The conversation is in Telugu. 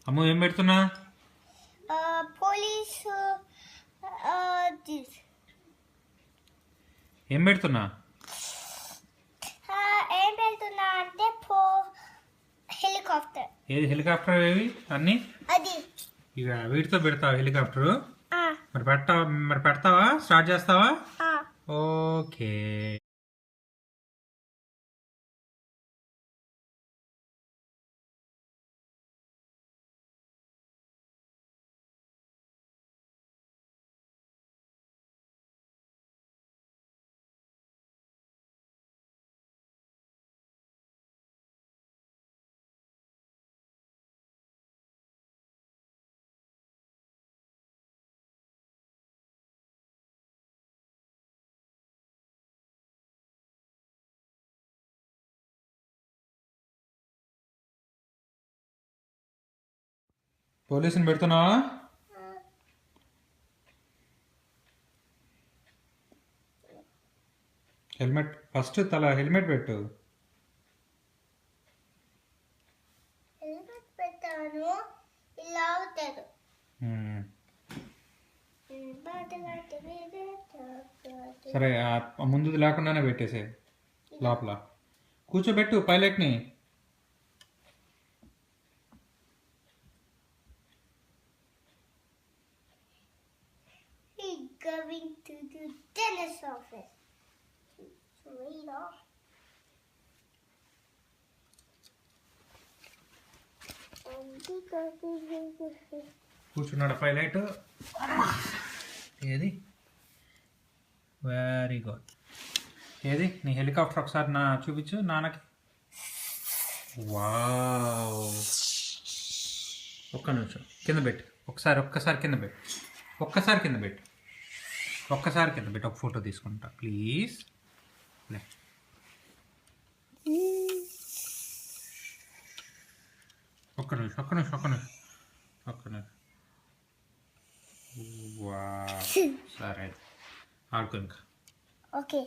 అమ్ము ఏం పెడుతున్నా? పోలీసు ఏం పెడుతున్నా? ఏం పెడుతున్నా అంటే హెలికాప్టర్. ఏది హెలికాప్టర్? ఏవి అన్ని అది ఇక వీటితో పెడతావా హెలికాప్టరు? మరి పెడతావా? స్టార్ట్ చేస్తావా? ఓకే. పోలీసుని పెడుతున్నావా? హెల్మెట్ ఫస్ట్ హెల్మెట్ పెట్టు. హెల్మెట్ పెట్టాను, ఇలా అవుతాడు. సరే ముందుది లేకుండానే పెట్టేసే. లోపల కూర్చోబెట్టు పైలట్ని. He's going to the dentist office. Read off. కూర్చున్నాడు పైలట్. ఏది? Very good. ఏది నీ హెలికాప్టర్ ఒకసారి చూపించు నాన్నకి. వావ్. ఒక్క నిమిషం కింద పెట్టు. ఒక్కసారి కింద పెట్టు. ఒక్కసారి కింద పెట్టు. ఒక ఫోటో తీసుకుంటా ప్లీజ్. ఒక్క నిమిషం. వావ్. సరే ఆడుకో ఇంకా. Okay.